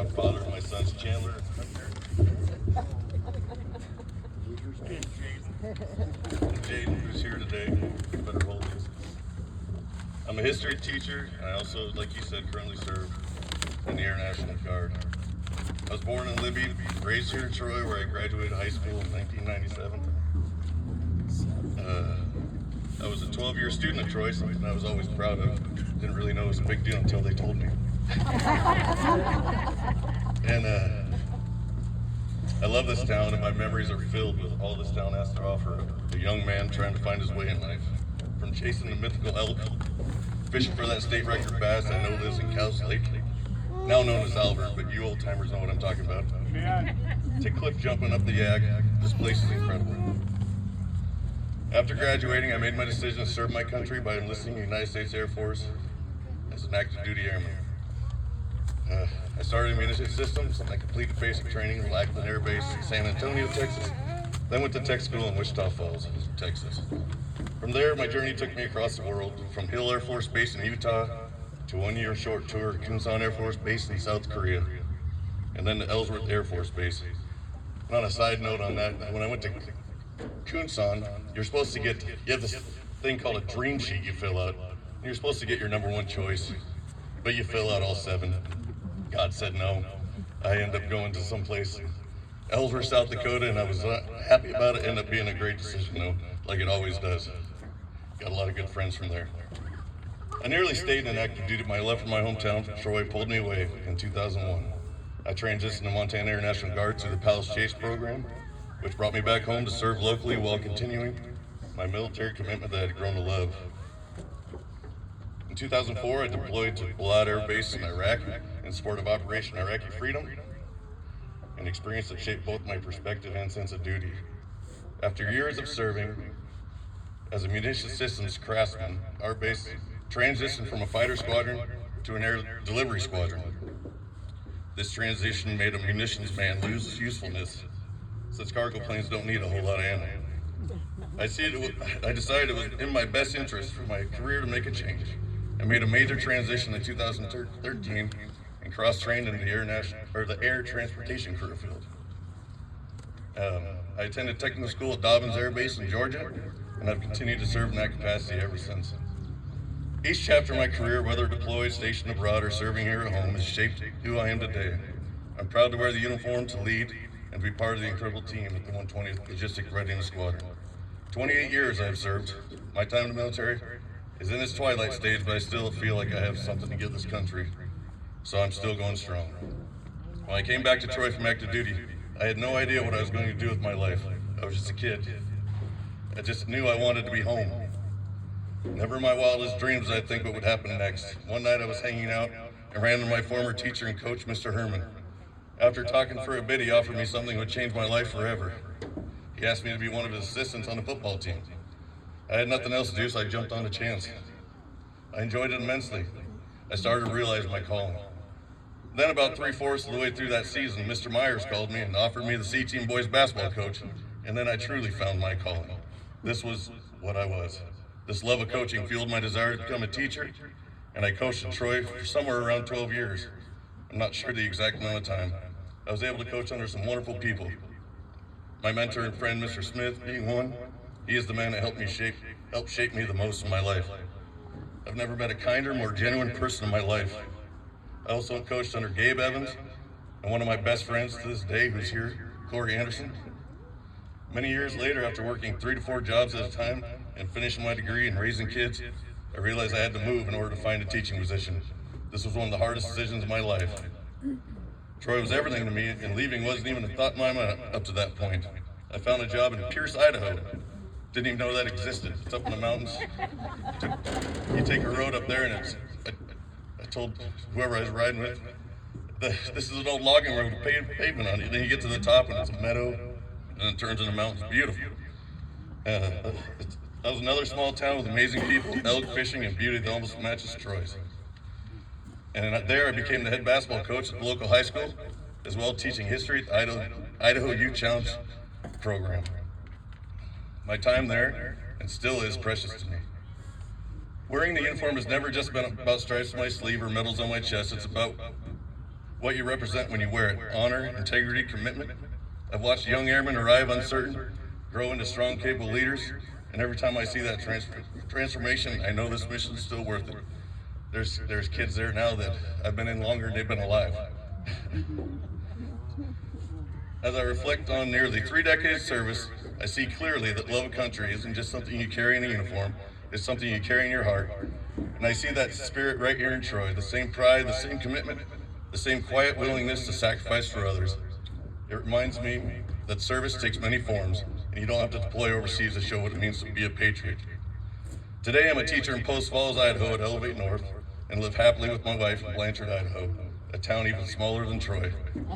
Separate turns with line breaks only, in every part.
proud father of my sons, Chandler. Jaden, who's here today. Better hold these. I'm a history teacher, and I also, like you said, currently serve in the Air National Guard. I was born in Libby, raised here in Troy, where I graduated high school in 1997. I was a 12-year student at Troy, something I was always proud of. Didn't really know it was a big deal until they told me. And I love this town, and my memories are filled with all this town has to offer. A young man trying to find his way in life. From chasing the mythical elk, fishing for that state record bass I know lives in Cows Lake, now known as Albert, but you old timers know what I'm talking about. To cliff jumping up the Yag, this place is incredible. After graduating, I made my decision to serve my country by enlisting in the United States Air Force as an active duty airman. I started in munition systems, and I completed basic training in Lackland Air Base in San Antonio, Texas, then went to tech school in Wichita Falls, Texas. From there, my journey took me across the world, from Hill Air Force Base in Utah to 1 year short tour at Kunsan Air Force Base in South Korea, and then to Ellsworth Air Force Base. And on a side note on that, when I went to Kunsan, you're supposed to you have this thing called a dream sheet you fill out. You're supposed to get your number one choice, but you fill out all 7. God said no. I ended up going to someplace, Ellsworth, South Dakota, and I was happy about it. Ended up being a great decision though, like it always does. Got a lot of good friends from there. I nearly stayed in active duty. My left from my hometown, Troy, pulled me away in 2001. I transitioned to Montana Air National Guard through the Palace Chase program, which brought me back home to serve locally while continuing my military commitment that I had grown to love. In 2004, I deployed to Balad Air Base in Iraq in support of Operation Iraqi Freedom, an experience that shaped both my perspective and sense of duty. After years of serving as a munitions systems craftsman, our base transitioned from a fighter squadron to an air delivery squadron. This transition made a munitions man lose his usefulness, since cargo planes don't need a whole lot of ammo. I decided it was in my best interest for my career to make a change. I made a major transition in 2013 and cross-trained in the Air Transportation Career field. I attended technical school at Dobbins Air Base in Georgia, and I've continued to serve in that capacity ever since. Each chapter of my career, whether deployed, stationed abroad, or serving here at home, has shaped who I am today. I'm proud to wear the uniform, to lead, and be part of the incredible team at the 120th Logistic Readiness Squadron. 28 years I've served. My time in the military is in its twilight stage, but I still feel like I have something to give this country, so I'm still going strong. When I came back to Troy from active duty, I had no idea what I was going to do with my life. I was just a kid. I just knew I wanted to be home. Never in my wildest dreams did I think what would happen next. One night I was hanging out and ran into my former teacher and coach, Mr. Herman. After talking for a bit, he offered me something that would change my life forever. He asked me to be one of his assistants on the football team. I had nothing else to do, so I jumped on the chance. I enjoyed it immensely. I started to realize my calling. Then about 3/4 of the way through that season, Mr. Myers called me and offered me the C-Team boys basketball coach, and then I truly found my calling. This was what I was. This love of coaching fueled my desire to become a teacher, and I coached in Troy for somewhere around 12 years. I'm not sure the exact amount of time. I was able to coach under some wonderful people. My mentor and friend, Mr. Smith, being one. He is the man that helped shape me the most in my life. I've never met a kinder, more genuine person in my life. I also coached under Gabe Evans, and one of my best friends to this day who's here, Corey Anderson. Many years later, after working 3 to 4 jobs at a time and finishing my degree and raising kids, I realized I had to move in order to find a teaching position. This was one of the hardest decisions of my life. Troy was everything to me, and leaving wasn't even a thought in my mind up to that point. I found a job in Pierce, Idaho. Didn't even know that existed. It's up in the mountains. You take a road up there, and I told whoever I was riding with, this is an old logging road with pavement on it. Then you get to the top, and it's a meadow, and it turns into mountains. Beautiful. That was another small town with amazing people, elk fishing, and beauty that almost matches Troy's. And there I became the head basketball coach at the local high school, as well teaching history at the Idaho Youth Challenge program. My time there, and still is, precious to me. Wearing the uniform has never just been about stripes on my sleeve or medals on my chest. It's about what you represent when you wear it: honor, integrity, commitment. I've watched young airmen arrive uncertain, grow into strong, capable leaders, and every time I see that transformation, I know this mission is still worth it. There's kids there now that I've been in longer than they've been alive. As I reflect on nearly 3 decades of service, I see clearly that love of country isn't just something you carry in a uniform, it's something you carry in your heart. And I see that spirit right here in Troy, the same pride, the same commitment, the same quiet willingness to sacrifice for others. It reminds me that service takes many forms, and you don't have to deploy overseas to show what it means to be a patriot. Today I'm a teacher in Post Falls, Idaho at Elevate North, and live happily with my wife in Blanchard, Idaho, a town even smaller than Troy.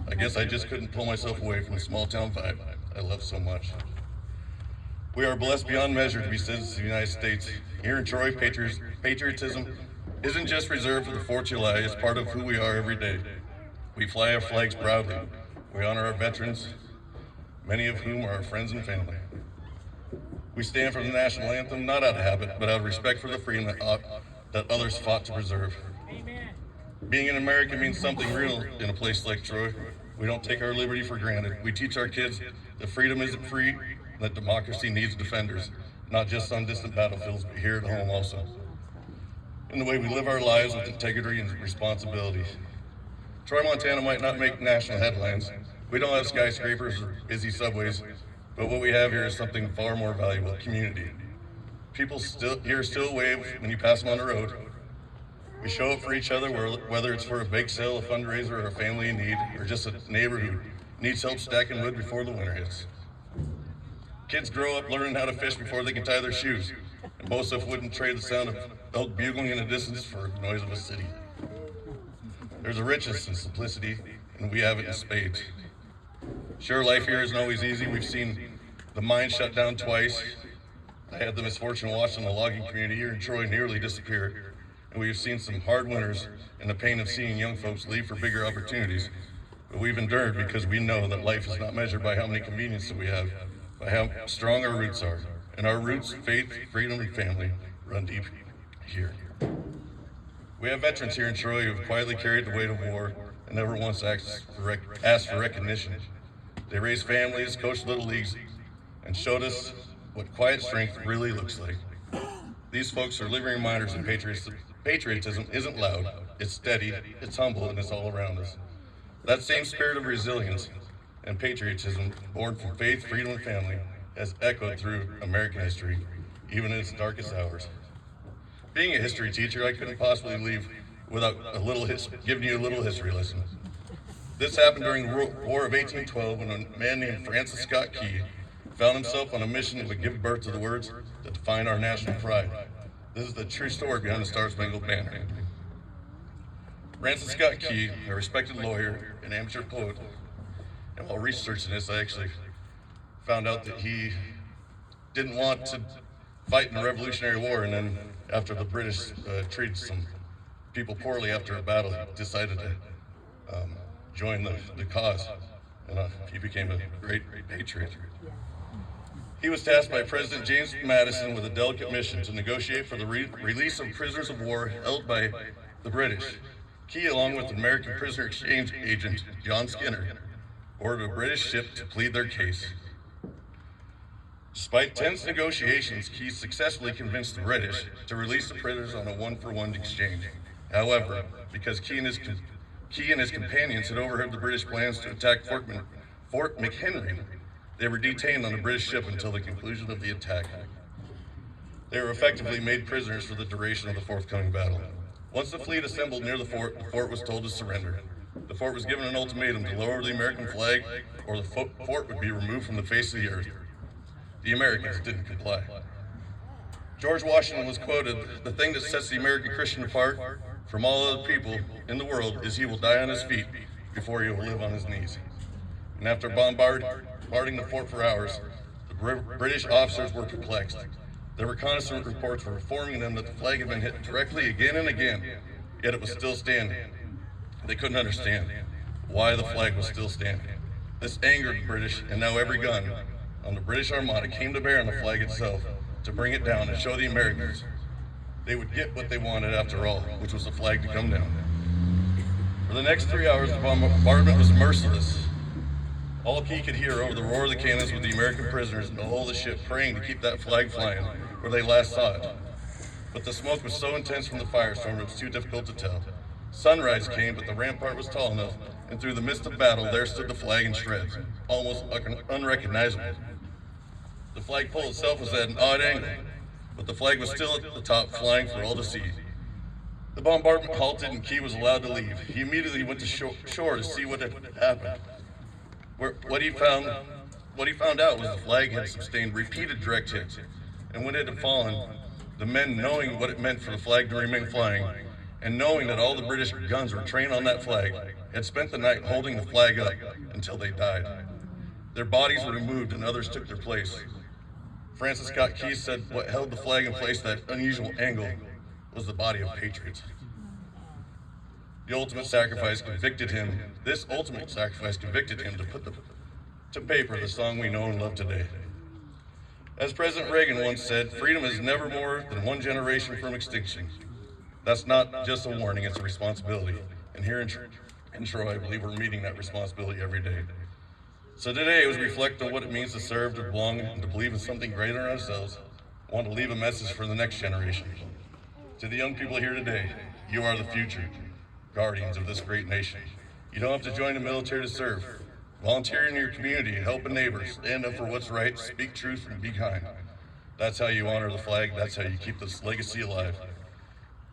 I guess I just couldn't pull myself away from the small town vibe I love so much. We are blessed beyond measure to be citizens of the United States. Here in Troy, patriotism isn't just reserved for the 4th of July, it's part of who we are every day. We fly our flags proudly. We honor our veterans, many of whom are our friends and family. We stand for the national anthem, not out of habit, but out of respect for the freedom that others fought to preserve. Amen. Being an American means something real in a place like Troy. We don't take our liberty for granted. We teach our kids that freedom isn't free, that democracy needs defenders, not just on distant battlefields, but here at home also. In the way we live our lives with integrity and responsibility. Troy, Montana might not make national headlines. We don't have skyscrapers or busy subways, but what we have here is something far more valuable: community. People here still wave when you pass them on the road. We show up for each other, whether it's for a bake sale, a fundraiser, or a family in need, or just a neighbor who needs help stacking wood before the winter hits. Kids grow up learning how to fish before they can tie their shoes, and most of us wouldn't trade the sound of elk bugling in the distance for the noise of a city. There's a richness and simplicity, and we have it in spades. Sure, life here isn't always easy. We've seen the mine shut down twice. I had the misfortune of watching the logging community here in Troy nearly disappear, and we've seen some hard winters and the pain of seeing young folks leave for bigger opportunities. But we've endured because we know that life is not measured by how many conveniences we have, by how strong our roots are. And our roots, faith, freedom, and family run deep here. We have veterans here in Troy who have quietly carried the weight of war and never once asked for recognition. They raised families, coached little leagues, and showed us what quiet strength really looks like. These folks are living reminders that patriotism isn't loud, it's steady, it's humble, and it's all around us. That same spirit of resilience and patriotism, born from faith, freedom, and family, has echoed through American history, even in its darkest hours. Being a history teacher, I couldn't possibly leave without giving you a little history lesson. This happened during the War of 1812 when a man named Francis Scott Key found himself on a mission that would give birth to the words that define our national pride. This is the true story behind the Star-Spangled Banner. Francis Scott Key, a respected lawyer and amateur poet, and while researching this, I actually found out that he didn't want to fight in the Revolutionary War, and then after the British treated some people poorly after a battle, he decided to join the cause, and he became a great patriot. He was tasked by President James Madison with a delicate mission to negotiate for the release of prisoners of war held by the British. Key, along with American prisoner exchange agent John Skinner, ordered a British ship to plead their case. Despite tense negotiations, Key successfully convinced the British to release the prisoners on a one-for-one exchange. However, because Key and his companions had overheard the British plans to attack Fort McHenry, they were detained on a British ship until the conclusion of the attack. They were effectively made prisoners for the duration of the forthcoming battle. Once the fleet assembled near the fort was told to surrender. The fort was given an ultimatum to lower the American flag, or the fort would be removed from the face of the earth. The Americans didn't comply. George Washington was quoted, "The thing that sets the American Christian apart from all other people in the world is he will die on his feet before he will live on his knees." And after bombarding the fort for hours, the British officers were perplexed. Their reconnaissance reports were informing them that the flag had been hit directly again and again, yet it was still standing. They couldn't understand why the flag was still standing. This angered the British, and now every gun on the British Armada came to bear on the flag itself to bring it down and show the Americans they would get what they wanted after all, which was the flag to come down. For For the next 3 hours, the bombardment was merciless. All he could hear over the roar of the cannons were the American prisoners in the hull of the ship praying to keep that flag flying where they last saw it. But the smoke was so intense from the firestorm it was too difficult to tell. Sunrise came, but the rampart was tall enough, and through the mist of battle there stood the flag in shreds, almost unrecognizable. The flagpole itself was at an odd angle, but the flag was still at the top, flying for all to see. The bombardment halted and Key was allowed to leave. He immediately went to shore to see what had happened. What he found out was the flag had sustained repeated direct hits, and when it had fallen, the men, knowing what it meant for the flag to remain flying, and knowing that all the British guns were trained on that flag, had spent the night holding the flag up until they died. Their bodies were removed and others took their place. Francis Scott Key said what held the flag in place at that unusual angle was the body of patriots. This ultimate sacrifice convicted him to put to paper the song we know and love today. As President Reagan once said, freedom is never more than one generation from extinction. That's not just a warning, it's a responsibility. And here in Troy, I believe we're meeting that responsibility every day. So today, as we reflect on what it means to serve, to belong, and to believe in something greater than ourselves, I want to leave a message for the next generation. To the young people here today, you are the future, guardians of this great nation. You don't have to join the military to serve. Volunteer in your community, help a neighbor, stand up for what's right, speak truth, and be kind. That's how you honor the flag, that's how you keep this legacy alive.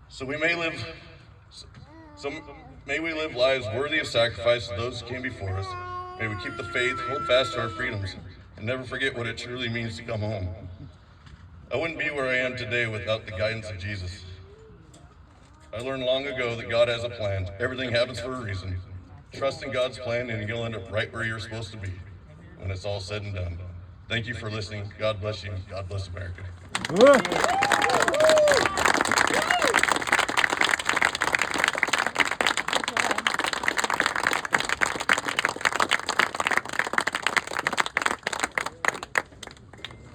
So may we live lives worthy of sacrifice to those who came before us. May we keep the faith, hold fast to our freedoms, and never forget what it truly means to come home. I wouldn't be where I am today without the guidance of Jesus. I learned long ago that God has a plan. Everything happens for a reason. Trust in God's plan and you'll end up right where you're supposed to be when it's all said and done. Thank you for listening. God bless you. God bless America.